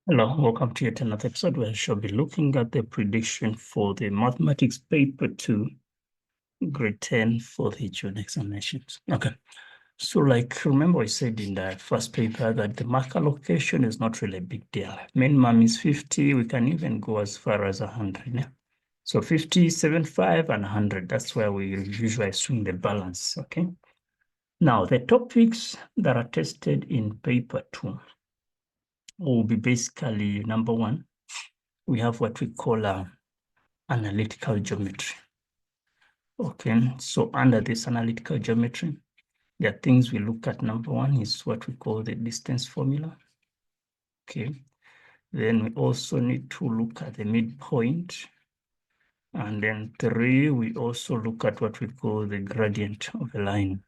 Hello, welcome to yet another episode where I shall be looking at the prediction for the mathematics paper 2, grade 10 for the June examinations. Okay, so remember I said in the first paper that the mark allocation is not really a big deal. Minimum is 50, we can even go as far as 100. Yeah? So 50, 75, and 100, that's where we usually swing the balance, okay? Now, the topics that are tested in paper 2 will be basically, number one, we have what we call analytical geometry. Okay, so under this analytical geometry, there are things we look at. Number one is what we call the distance formula. Okay, then we also need to look at the midpoint. And then 3, we also look at what we call the gradient of a line.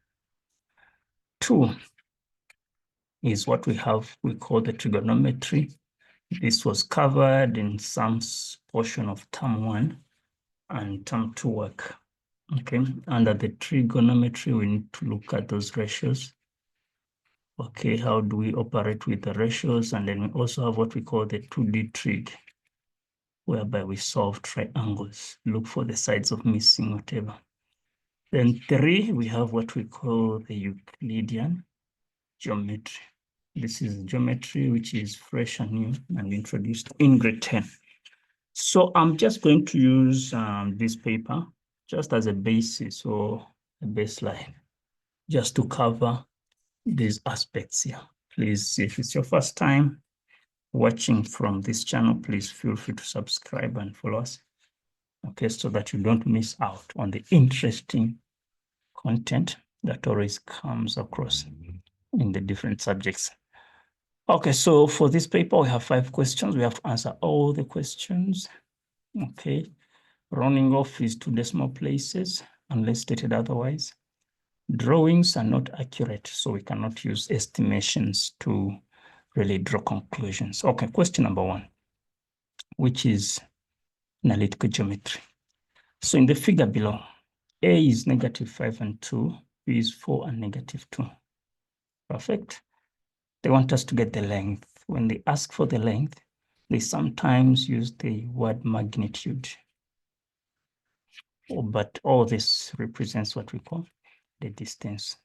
2 is what we call the trigonometry. This was covered in some portion of term 1 and term 2 work. Okay, under the trigonometry, we need to look at those ratios. Okay, how do we operate with the ratios? And then we also have what we call the 2D trig, whereby we solve triangles, look for the sides of missing whatever. Then 3, we have what we call the Euclidean geometry. This is geometry which is fresh and new and introduced in grade 10. So I'm just going to use this paper just as a basis or a baseline, just to cover these aspects here. Please, if it's your first time watching from this channel, please feel free to subscribe and follow us, okay, so that you don't miss out on the interesting content that always comes across in the different subjects. Okay, so for this paper, we have 5 questions. We have to answer all the questions, okay. Rounding off is 2 decimal places, unless stated otherwise. Drawings are not accurate, so we cannot use estimations to really draw conclusions. Okay, question number 1, which is analytical geometry. So in the figure below, A is -5 and 2, B is 4 and -2. Perfect. They want us to get the length. When they ask for the length, they sometimes use the word magnitude. But all this represents what we call the distance.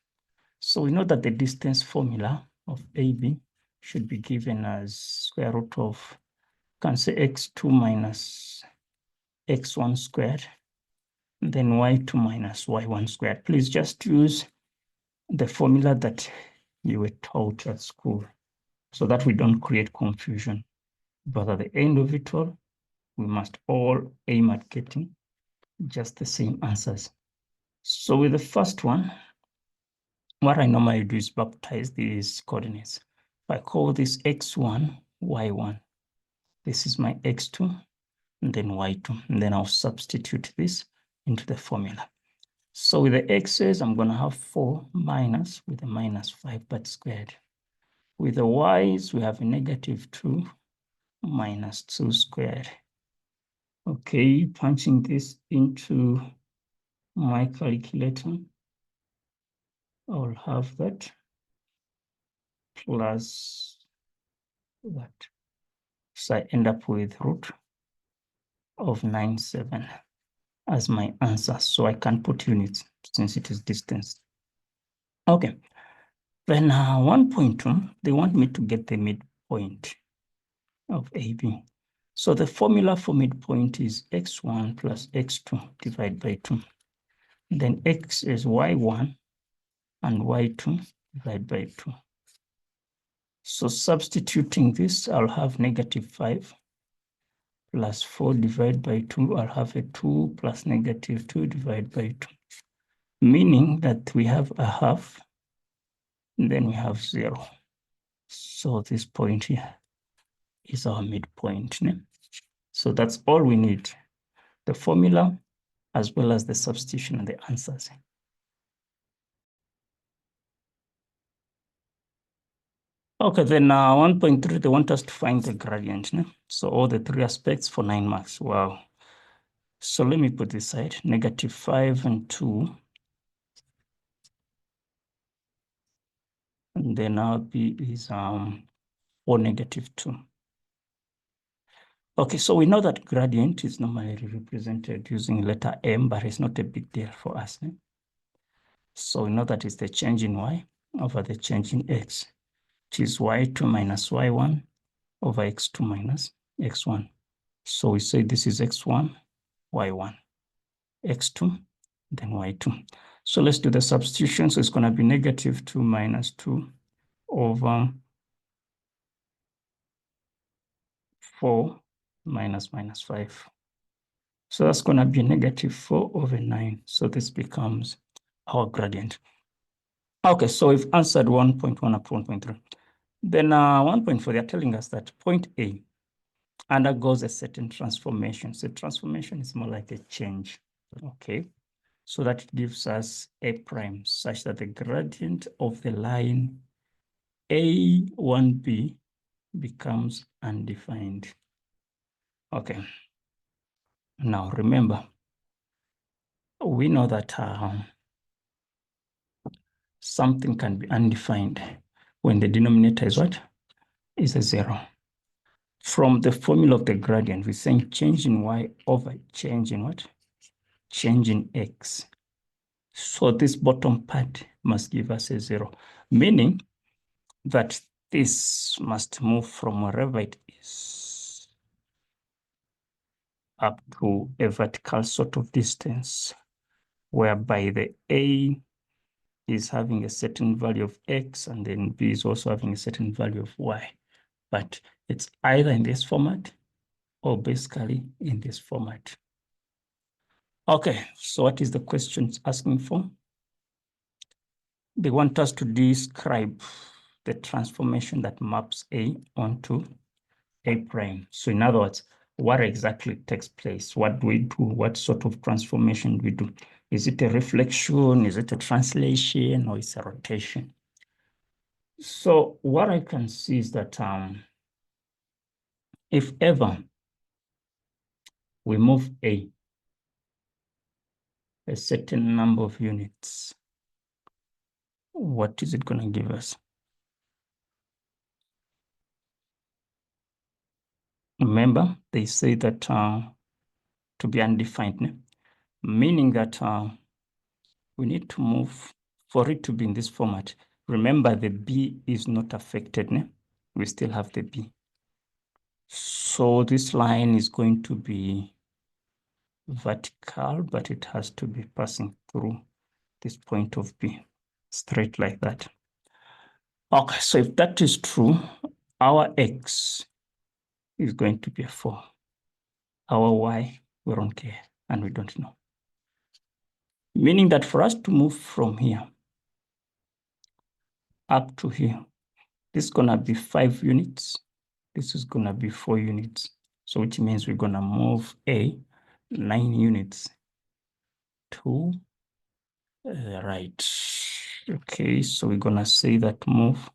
So we know that the distance formula of AB should be given as square root of, can say x2 minus x1 squared, then y2 minus y1 squared. Please just use the formula that you were taught at school so that we don't create confusion. But at the end of it all, we must all aim at getting just the same answers. So with the first one, what I normally do is baptize these coordinates. I call this x1, y1. This is my x2, and then y2. And then I'll substitute this into the formula. So with the x's, I'm going to have 4 minus with a -5, but squared. With the y's, we have a -2 minus 2 squared. Okay, punching this into my calculator, I'll have that plus that. So I end up with root of 97 as my answer. So I can put units since it is distance. Okay. Then 1.2, they want me to get the midpoint of AB. So the formula for midpoint is x1 plus x2 divided by 2. Then x is y1 and y2 divided by 2. So substituting this, I'll have -5 plus 4 divided by 2. I'll have a 2 plus -2 divided by 2. Meaning that we have a half, and then we have 0. So this point here is our midpoint. So that's all we need. The formula, as well as the substitution and the answers. Okay, then 1.3, they want us to find the gradient. So all the 3 aspects for 9 marks. Wow. So let me put this side, -5 and 2. And then our B is 4, -2. Okay, so we know that gradient is normally represented using letter M, but it's not a big deal for us. So we know that it's the change in y over the change in x, which is y2 minus y1 over x2 minus x1. So we say this is x1, y1, x2, then y2. So let's do the substitution. So it's going to be negative 2 minus 2 over 4 minus 5. So that's going to be negative 4 over 9. So this becomes our gradient. Okay, so we've answered 1.1 up to 1.3. Then 1.4, they're telling us that point A undergoes a certain transformation. So transformation is more like a change, okay? So that gives us A prime such that the gradient of the line A1B becomes undefined. Okay. Now remember, we know that something can be undefined when the denominator is what? Is a 0. From the formula of the gradient, we're saying change in y over change in what? Change in x. So this bottom part must give us a 0, meaning that this must move from wherever it is up to a vertical sort of distance, whereby the A is having a certain value of x and then B is also having a certain value of y. But it's either in this format or basically in this format. Okay, so what is the question asking for? They want us to describe the transformation that maps A onto A prime. So in other words, what exactly takes place? What do we do? What sort of transformation do we do? Is it a reflection? Is it a translation? Or is it a rotation? So what I can see is that if ever we move A certain number of units, what is it going to give us? Remember, they say that to be undefined, meaning that we need to move for it to be in this format. Remember, the B is not affected. We still have the B. So this line is going to be vertical, but it has to be passing through this point of B, straight like that. Okay, so if that is true, our X is going to be a 4. Our Y, we don't care, and we don't know. Meaning that for us to move from here up to here, this is going to be 5 units. This is going to be 4 units. So which means we're going to move A 9 units to the right. Okay, so we're going to say that move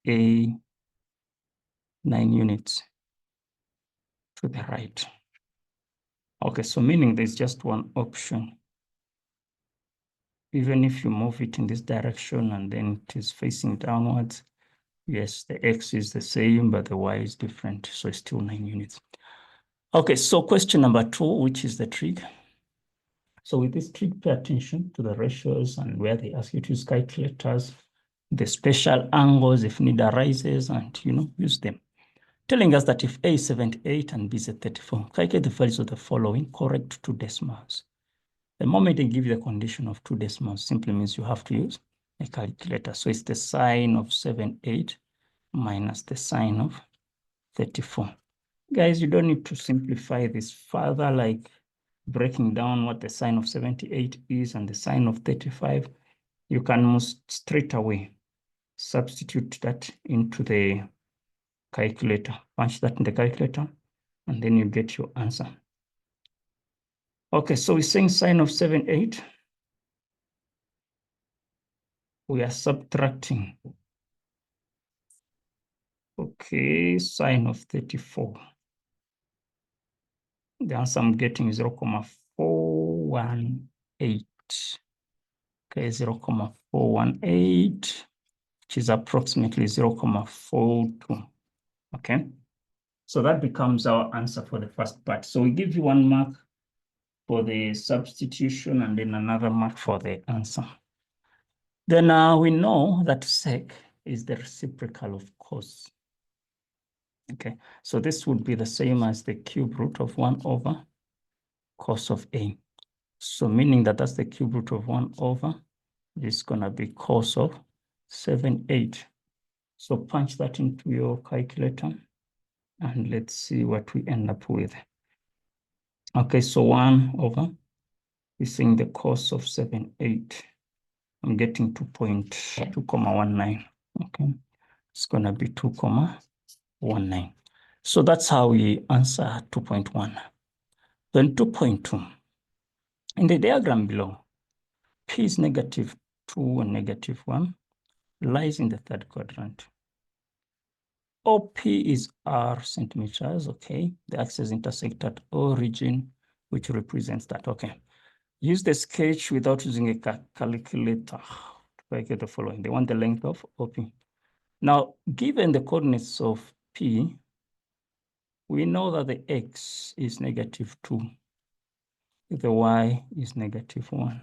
A 9 units to the right. Okay, so meaning there's just one option. Even if you move it in this direction and then it is facing downwards, yes, the X is the same, but the Y is different. So it's still 9 units. Okay, so question number 2, which is the trig. So with this trig, pay attention to the ratios and where they ask you to use calculators, the special angles if need arises, and use them. Telling us that if A is 78 and B is 34, calculate the values of the following, correct 2 decimals. The moment they give you the condition of 2 decimals, simply means you have to use a calculator. So it's the sine of 78 minus the sine of 34. Guys, you don't need to simplify this further, like breaking down what the sine of 78 is and the sine of 35. You can most straight away substitute that into the calculator, punch that in the calculator, and then you get your answer. Okay, so we're saying sine of 78. We are subtracting. Okay, sine of 34. The answer I'm getting is 0.418. Okay, 0.418, which is approximately 0.42. Okay. So that becomes our answer for the first part. So we give you 1 mark for the substitution and then another mark for the answer. Then we know that sec is the reciprocal of cos. Okay, so this would be the same as the cube root of 1 over cos of A. So meaning that that's the cube root of 1 over, this is gonna be cos of 7/8. So punch that into your calculator and let's see what we end up with. Okay, so 1 over, we're saying the cos of 7/8. I'm getting 2.2,19. Okay, it's gonna be 2,19. So that's how we answer 2.1. Then 2.2. In the diagram below, P is -2 and -1, lies in the third quadrant. OP is R centimeters, okay? The axes intersect at origin, which represents that, okay? Use the sketch without using a calculator to get the following. They want the length of OP. Now, given the coordinates of P, we know that the X is -2, the Y is -1.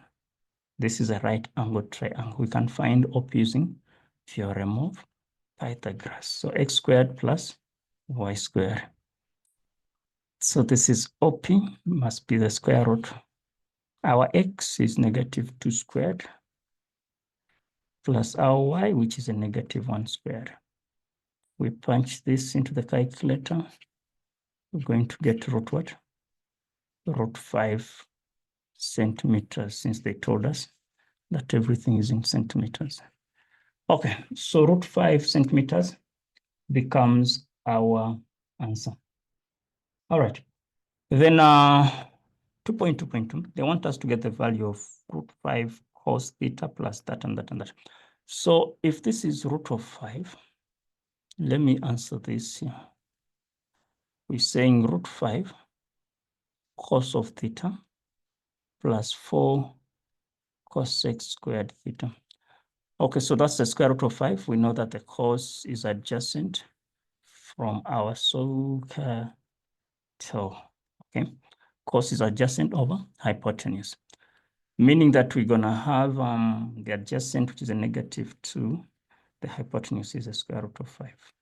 This is a right angled triangle. We can find OP using theorem of Pythagoras. So X squared plus Y squared. So this is OP, must be the square root. Our X is -2 squared plus our Y, which is a -1 squared. We punch this into the calculator. We're going to get root what? Root 5 centimeters, since they told us that everything is in centimeters. Okay, so root 5 centimeters becomes our answer. All right, then 2.2.2, they want us to get the value of root 5 cos theta plus that and that and that. So if this is root of 5, let me answer this here. We're saying root 5 cos of theta plus 4 cos x squared theta. Okay, so that's the square root of 5. We know that the cos is adjacent from our SOHCAHTOA. Okay, cos is adjacent over hypotenuse, meaning that we're gonna have the adjacent, which is a -2. The hypotenuse is the square root of 5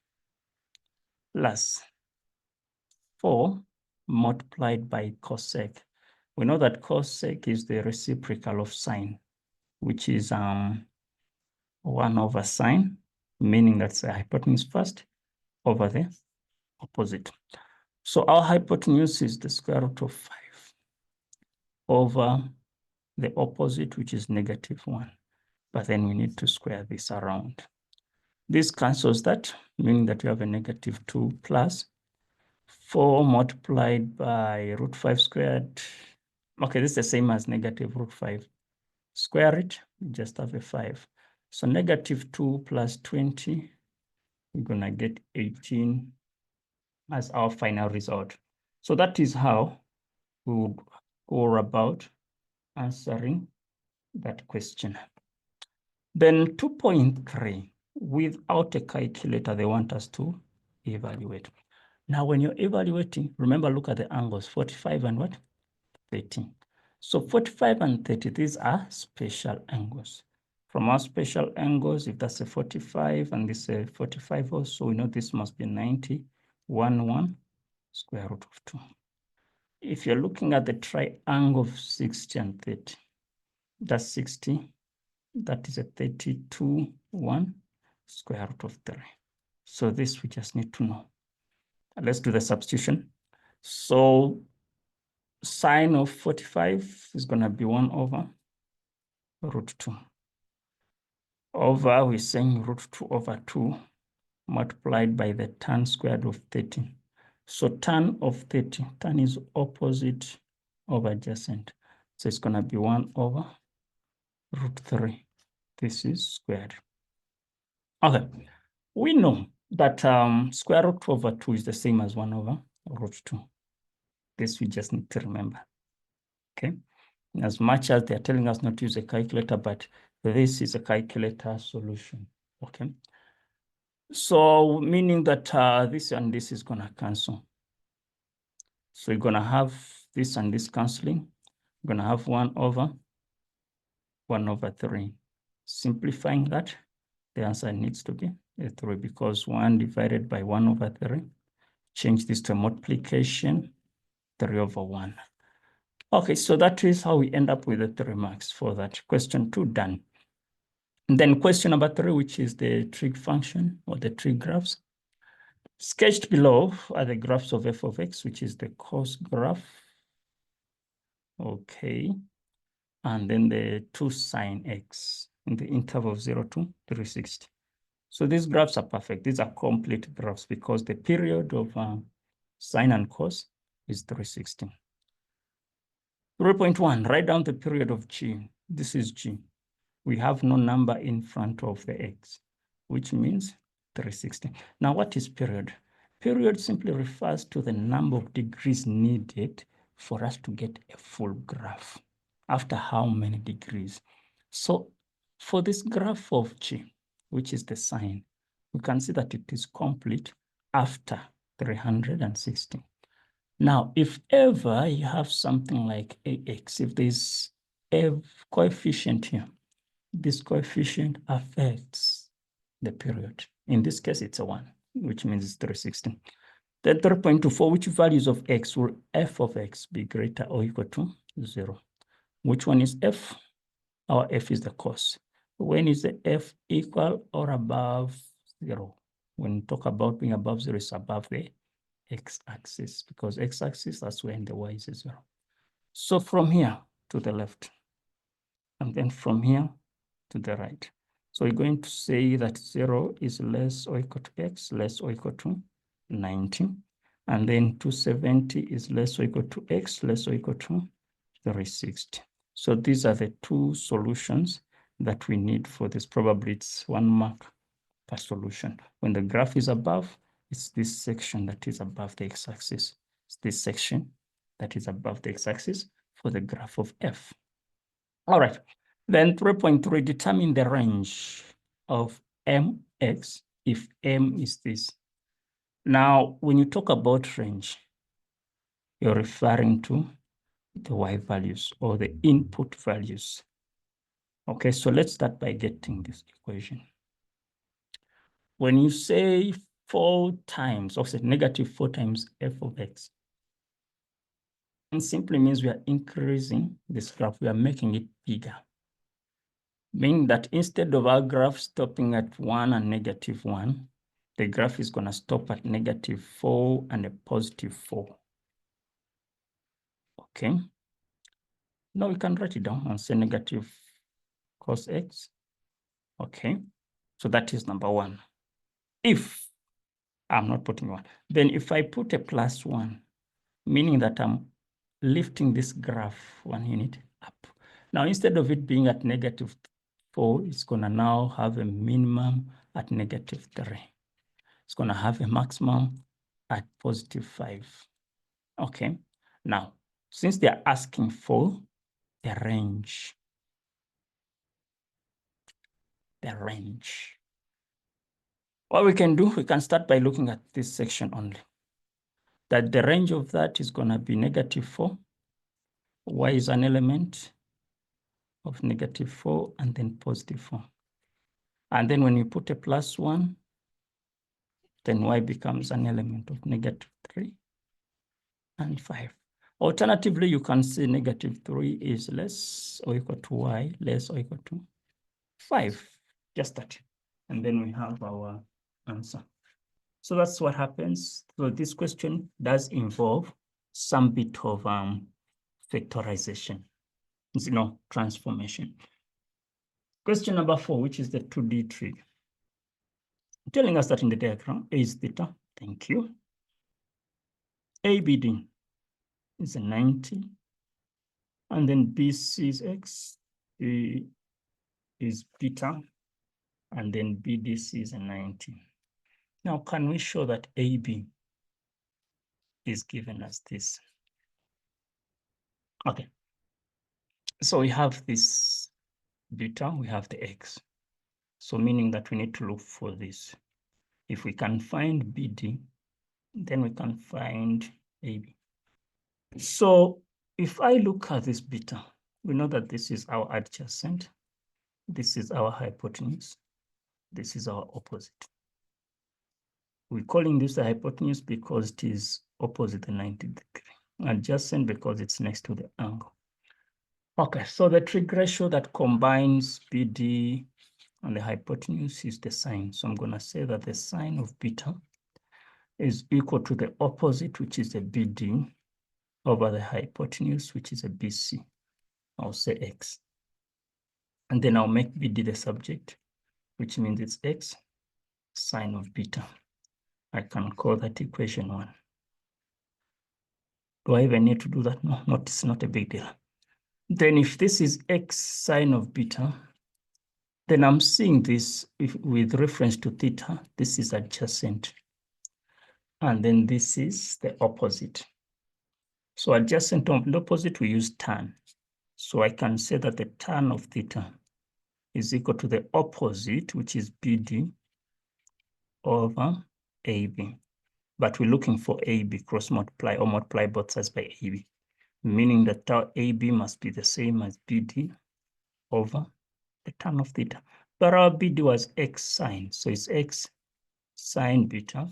plus 4 multiplied by cosec. We know that cosec is the reciprocal of sine, which is 1 over sine, meaning that's the hypotenuse first over the opposite. So our hypotenuse is the square root of 5 over the opposite, which is -1. But then we need to square this around. This cancels that, meaning that you have a -2 plus 4 multiplied by root 5 squared. Okay, this is the same as -√5. Square it, you just have a 5. So -2 plus 20, we're gonna get 18 as our final result. So that is how we would go about answering that question. Then 2.3, without a calculator, they want us to evaluate. Now, when you're evaluating, remember, look at the angles, 45 and what? 30. So 45 and 30, these are special angles. From our special angles, if that's a 45 and this is a 45 also, we know this must be 90, 1 square root of 2. If you're looking at the triangle of 60 and 30, that's 60, that is a 32, 1 square root of 3. So this we just need to know. Let's do the substitution. So sine of 45 is going to be 1 over root 2. Over, we're saying root 2 over 2 multiplied by the tan squared of 30. So tan of 30, tan is opposite over adjacent. So it's going to be 1 over root 3. This is squared. Okay, we know that square root over 2 is the same as 1 over root 2. This we just need to remember, okay? As much as they're telling us not to use a calculator, but this is a calculator solution, okay? So meaning that this and this is gonna cancel. So you're gonna have this and this canceling. You're gonna have 1 over 3. Simplifying that, the answer needs to be a 3 because 1 divided by 1 over 3. Change this to multiplication, 3 over 1. Okay, so that is how we end up with the 3 marks for that. Question 2 done. And then question number 3, which is the trig function or the trig graphs. Sketched below are the graphs of f of x, which is the cos graph. Okay. And then the 2 sine x in the interval of 0 to 360. So these graphs are perfect. These are complete graphs because the period of sine and cos is 360. 3.1, write down the period of G. This is G. We have no number in front of the x, which means 360. Now, what is period? Period simply refers to the number of degrees needed for us to get a full graph. After how many degrees? So for this graph of G, which is the sine, we can see that it is complete after 360. Now, if ever you have something like AX, if there's a coefficient here, this coefficient affects the period. In this case, it's a 1, which means it's 360. Then 3.24, which values of x will f of x be greater or equal to 0? Which one is f? Our f is the cos. When is the f equal or above 0? When we talk about being above 0, it's above the x-axis, because x-axis, that's when the y is 0. So from here to the left, and then from here to the right. So we're going to say that 0 is less or equal to x, less or equal to 90. And then 270 is less or equal to x, less or equal to 360. So these are the 2 solutions that we need for this. Probably it's 1 mark per solution. When the graph is above, it's this section that is above the x-axis. It's this section that is above the x-axis for the graph of f. All right. Then 3.3, determine the range of mx if m is this. Now, when you talk about range, you're referring to the y values or the input values. Okay, so let's start by getting this equation. When you say 4 times, or say negative 4 times f of x, it simply means we are increasing this graph, we are making it bigger. Meaning that instead of our graph stopping at 1 and negative 1, the graph is going to stop at negative 4 and a positive 4. Okay. Now we can write it down and say negative cos x. Okay. So that is number 1. If I'm not putting 1, then if I put a plus 1, meaning that I'm lifting this graph 1 unit up. Now, instead of it being at negative 4, it's going to now have a minimum at negative 3. It's going to have a maximum at positive 5. Okay. Now, since they're asking for the range, what we can do, we can start by looking at this section only. That the range of that is going to be negative 4. Y is an element of negative 4 and then positive 4. And then when you put a plus 1, then y becomes an element of negative 3 and 5. Alternatively, you can say negative 3 is less or equal to y, less or equal to 5, just that. And then we have our answer. So that's what happens. So this question does involve some bit of factorization, transformation. Question number 4, which is the 2D trig. Telling us that in the diagram, A is theta, thank you. ABD is a 90, and then BC is x, A is beta, and then BDC is a 90. Now, can we show that AB is given as this? Okay. So we have this beta, we have the x. So meaning that we need to look for this. If we can find BD, then we can find AB. So if I look at this beta, we know that this is our adjacent, this is our hypotenuse, this is our opposite. We're calling this the hypotenuse because it is opposite the 90 degree, adjacent because it's next to the angle. Okay, so the trig ratio that combines BD and the hypotenuse is the sine. So I'm going to say that the sine of beta is equal to the opposite, which is the BD, over the hypotenuse, which is a BC. I'll say X. And then I'll make BD the subject, which means it's X sine of beta. I can call that equation 1. Do I even need to do that? No, it's not a big deal. Then if this is X sine of beta, then I'm seeing this with reference to theta. This is adjacent. And then this is the opposite. So adjacent of the opposite, we use tan. So I can say that the tan of theta is equal to the opposite, which is BD, over AB. But we're looking for AB, cross multiply or multiply both sides by AB, meaning that our AB must be the same as BD over the tan of theta. But our BD was X sine, so it's X sine beta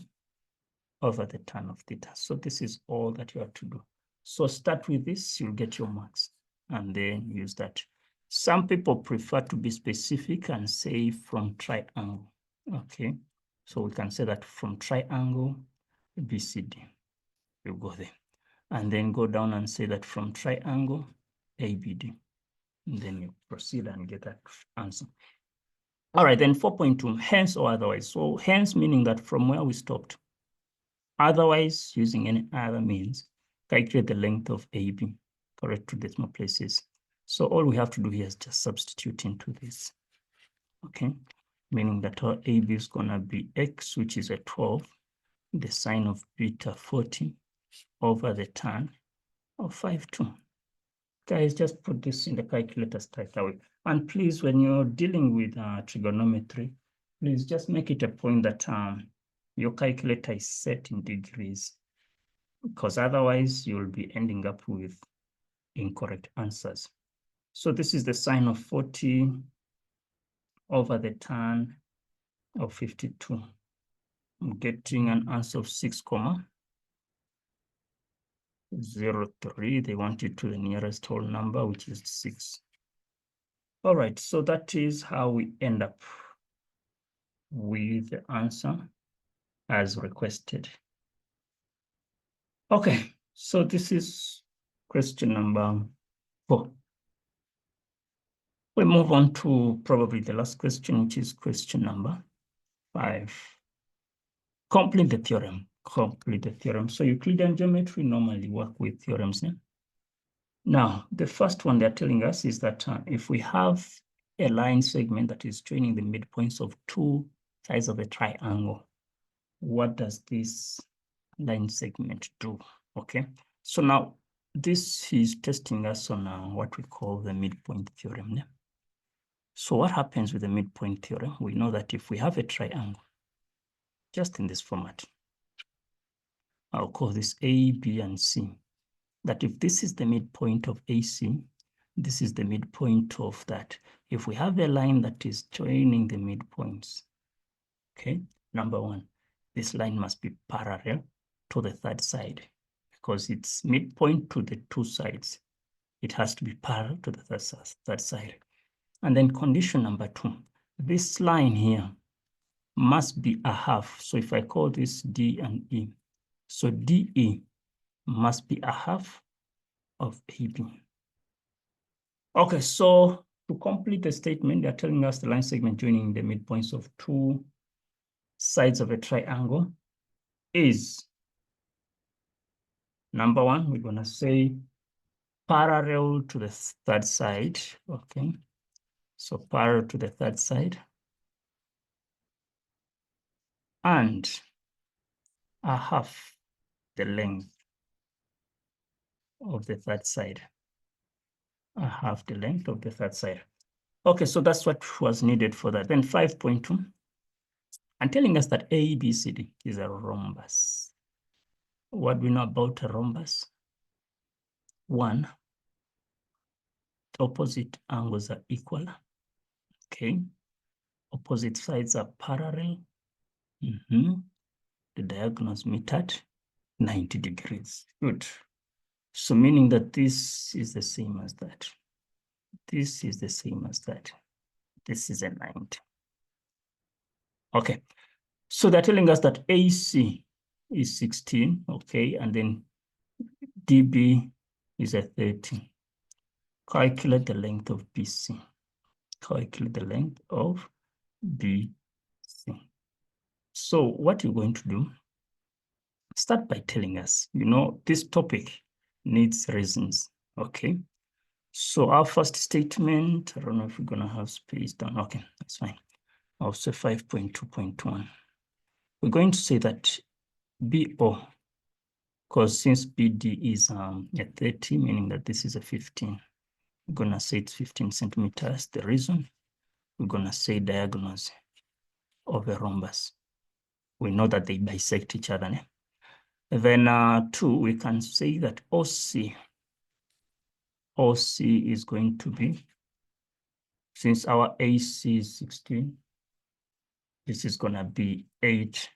over the tan of theta. So this is all that you have to do. So start with this, you'll get your marks, and then use that. Some people prefer to be specific and say from triangle. Okay, so we can say that from triangle BCD. You go there. And then go down and say that from triangle ABD. And then you proceed and get that answer. All right, then 4.2, hence or otherwise. So hence meaning that from where we stopped. Otherwise, using any other means, calculate the length of AB, correct two decimal places. So all we have to do here is just substitute into this, okay? Meaning that our AB is gonna be X, which is a 12, the sine of beta 40 over the tan of 5.2. Guys, just put this in the calculator straight away. And please, when you're dealing with trigonometry, please just make it a point that your calculator is set in degrees, because otherwise you'll be ending up with incorrect answers. So this is the sine of 40 over the tan of 52. I'm getting an answer of 6,03. They want it to the nearest whole number, which is 6. All right, so that is how we end up with the answer as requested. Okay, so this is question number 4. We move on to probably the last question, which is question number 5. Complete the theorem. Complete the theorem. So Euclidean geometry normally work with theorems. Yeah? Now, the first one they're telling us is that if we have a line segment that is joining the midpoints of two sides of a triangle, what does this line segment do? Okay, so now this is testing us on what we call the midpoint theorem. Yeah? So what happens with the midpoint theorem? We know that if we have a triangle, just in this format, I'll call this A, B, and C, that if this is the midpoint of AC, this is the midpoint of that. If we have a line that is joining the midpoints, okay, number one, this line must be parallel to the third side, because it's midpoint to the two sides. It has to be parallel to the third side. And then condition number 2, this line here must be a half. So if I call this D and E, so DE must be a half of AB. Okay, so to complete the statement, they're telling us the line segment joining the midpoints of two sides of a triangle is, number 1, we're gonna say parallel to the third side, okay? So parallel to the third side, and a half the length of the third side. I have the length of the third side. Okay, so that's what was needed for that. Then 5.2, and telling us that ABCD is a rhombus. What do we know about a rhombus? One, opposite angles are equal. Okay. Opposite sides are parallel. The diagonals meet at 90 degrees. Good. So meaning that this is the same as that. This is the same as that. This is a 90. Okay. So they're telling us that AC is 16, okay, and then DB is a 30. Calculate the length of BC. Calculate the length of BC. So what you're going to do, start by telling us, you know, this topic needs reasons, okay? So our first statement, I don't know if we're going to have space down. Okay, that's fine. I'll say 5.2.1. We're going to say that BO, because since BD is a 30, meaning that this is a 15, we're going to say it's 15 centimeters. The reason, we're going to say diagonals of a rhombus. We know that they bisect each other. Ne? Then 2, we can say that OC is going to be, since our AC is 16, this is going to be 8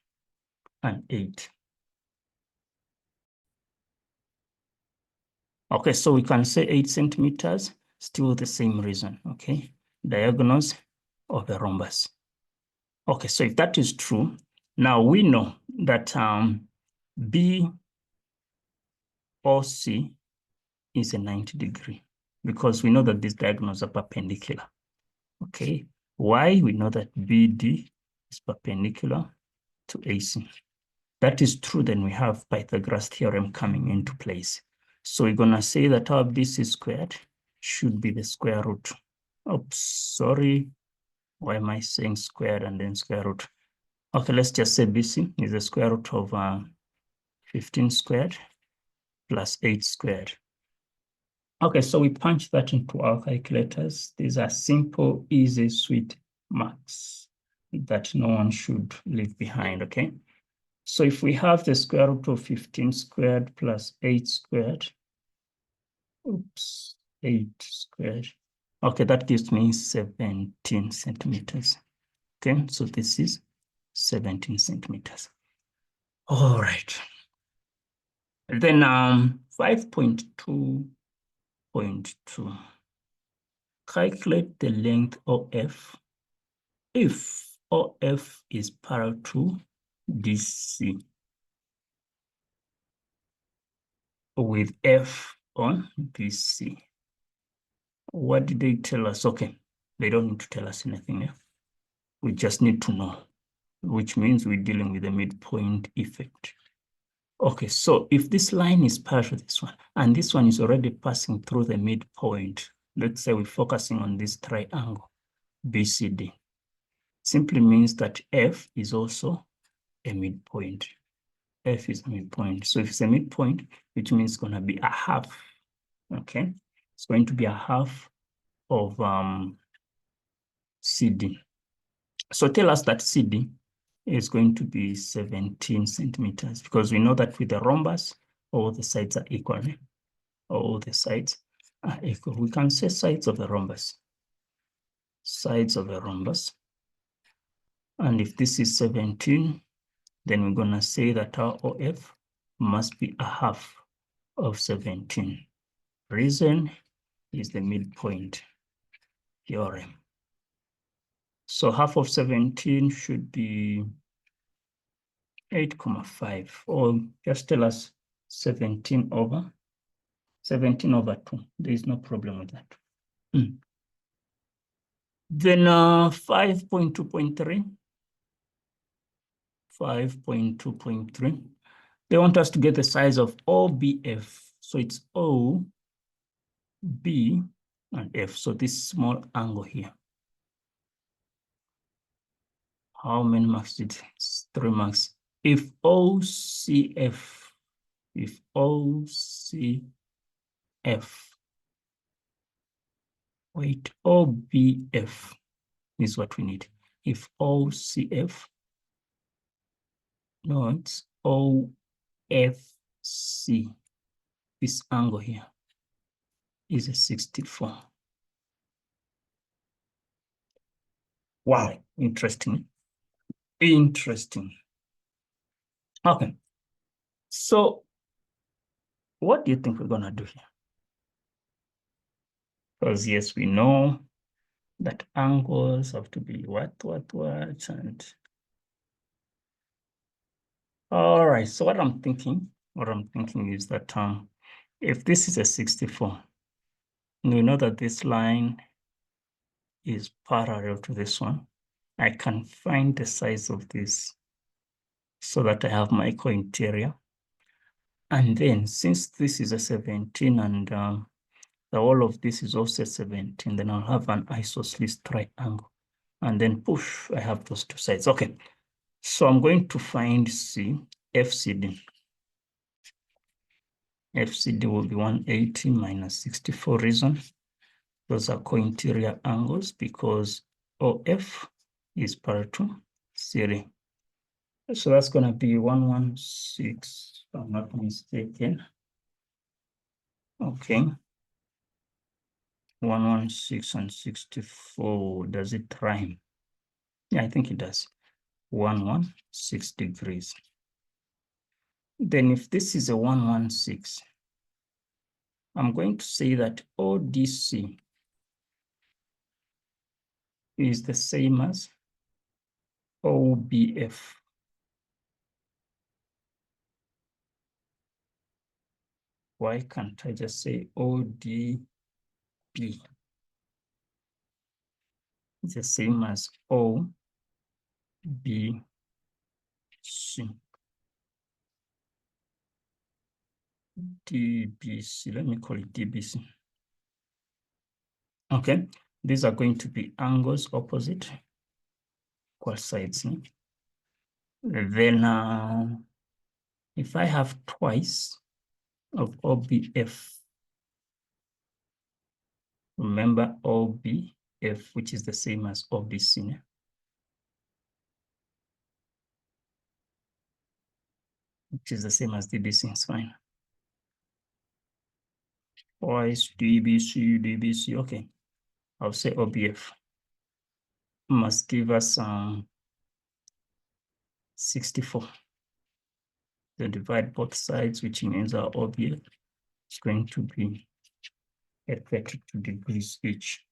and 8. Okay, so we can say 8 centimeters, still the same reason, okay? Diagonals of the rhombus. Okay, so if that is true, now we know that BOC is a 90 degree because we know that these diagonals are perpendicular, okay? Why? We know that BD is perpendicular to AC. That is true, then we have Pythagoras theorem coming into place. So we're gonna say that our BC squared should be the square root. Oops, sorry. Why am I saying squared and then square root? Okay, let's just say BC is the square root of 15 squared plus 8 squared. Okay, so we punch that into our calculators. These are simple, easy, sweet marks that no one should leave behind, okay? So if we have the square root of 15 squared plus 8 squared, 8 squared. Okay, that gives me 17 centimeters. Okay, so this is 17 centimeters. All right. Then 5.2.2. Calculate the length OF if OF is parallel to DC with F on BC. What did they tell us? Okay, they don't need to tell us anything. Yeah? We just need to know, which means we're dealing with the midpoint effect. Okay, so if this line is parallel to this one, and this one is already passing through the midpoint, let's say we're focusing on this triangle, BCD, simply means that F is also a midpoint. F is a midpoint. So if it's a midpoint, which means it's going to be a half, okay? It's going to be a half of CD. So tell us that CD is going to be 17 centimeters because we know that with the rhombus, all the sides are equal. All the sides are equal. We can say sides of the rhombus. Sides of the rhombus. And if this is 17, then we're going to say that our OF must be a half of 17. Reason is the midpoint theorem. So half of 17 should be 8.5, or just tell us 17 over 2. There is no problem with that. Then 5.2.3. 5.2.3. They want us to get the size of OBF. So it's O, B, and F. So this small angle here. How many marks did it? 3 marks. If OCF wait, OBF is what we need. If OCF No, it's OFC. This angle here is a 64. Wow, interesting. Interesting. Okay. So what do you think we're gonna do here? Because yes, we know that angles have to be what, and all right. So what I'm thinking is that if this is a 64, we know that this line is parallel to this one. I can find the size of this so that I have my co-interior. And then since this is a 17 and the whole of this is also 17, then I'll have an isosceles triangle. And then poof, I have those two sides. Okay, so I'm going to find FCD. FCD will be 180 minus 64 reason. Those are co-interior angles because OF is parallel to CD. So that's going to be 116, if I'm not mistaken. Okay. 116 and 64, does it rhyme? Yeah, I think it does. 116 degrees. Then if this is a 116, I'm going to say that ODC is the same as OBF. Why can't I just say ODB? It's the same as OBC. DBC, let me call it DBC. Okay, these are going to be angles opposite, equal sides. Then if I have twice of OBF, remember OBF, which is the same as OBC. Which is the same as DBC, it's fine. Twice DBC, okay. I'll say OBF must give us 64. Then divide both sides, which means our OBF is going to be at 32 degrees each.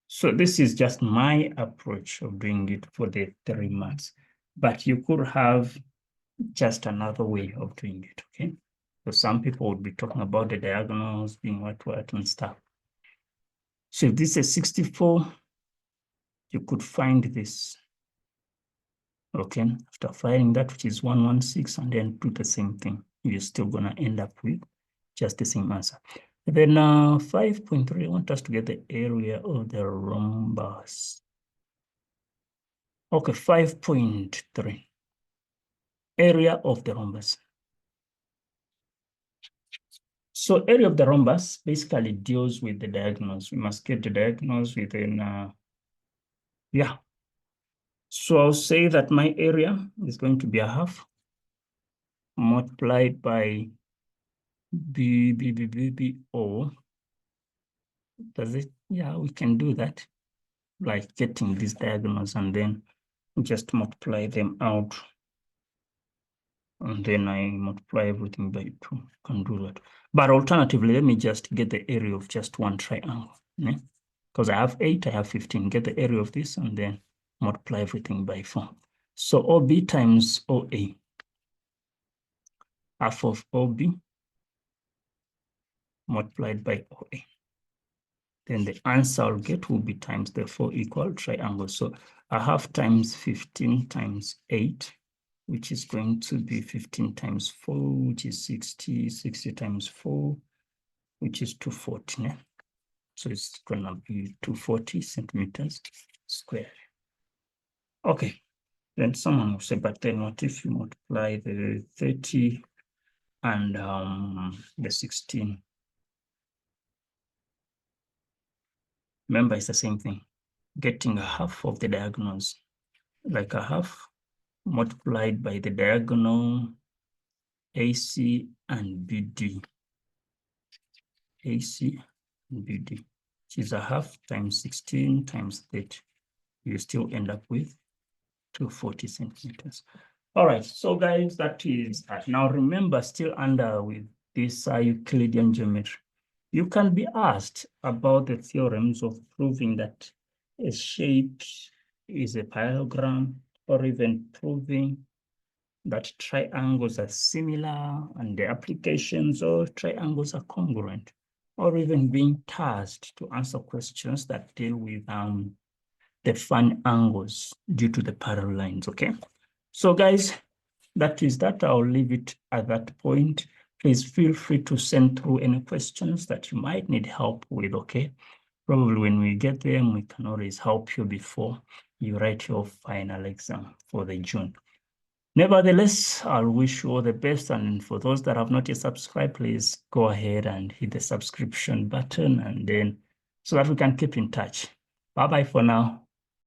So this is just my approach of doing it for the 3 marks, but you could have just another way of doing it, okay? So some people would be talking about the diagonals being what and stuff. So if this is 64, you could find this, okay? After finding that, which is 116, and then do the same thing, you're still gonna end up with just the same answer. Then 5.3, I want us to get the area of the rhombus. Okay, 5.3, area of the rhombus. So area of the rhombus basically deals with the diagonals. We must get the diagonals within, yeah. So I'll say that my area is going to be a half multiplied by BO. Does it? Yeah, we can do that. Like getting these diagonals and then just multiply them out. And then I multiply everything by 2. Can do that. But alternatively, let me just get the area of just one triangle. Because I have 8, I have 15. Get the area of this and then multiply everything by 4. So OB times OA. Half of OB multiplied by OA. Then the answer I'll get will be times the 4 equal triangles. So a half times 15 times 8, which is going to be 15 times 4, which is 60, 60 times 4, which is 240. So it's going to be 240 centimeters squared. Okay, then someone will say, but then what if you multiply the 30 and the 16? Remember, it's the same thing. Getting a half of the diagonals, like a half multiplied by the diagonal AC and BD. AC and BD, which is a half times 16 times 30. You still end up with 240 centimeters. All right, so guys, that is that. Now remember, still under with this Euclidean geometry, you can be asked about the theorems of proving that a shape is a parallelogram, or even proving that triangles are similar and the applications of triangles are congruent, or even being tasked to answer questions that deal with the fun angles due to the parallel lines, okay? So guys, that is that. I'll leave it at that point. Please feel free to send through any questions that you might need help with, okay? Probably when we get them, we can always help you before you write your final exam for the June. Nevertheless, I'll wish you all the best. And for those that have not yet subscribed, please go ahead and hit the subscription button, and then so that we can keep in touch. Bye-bye for now.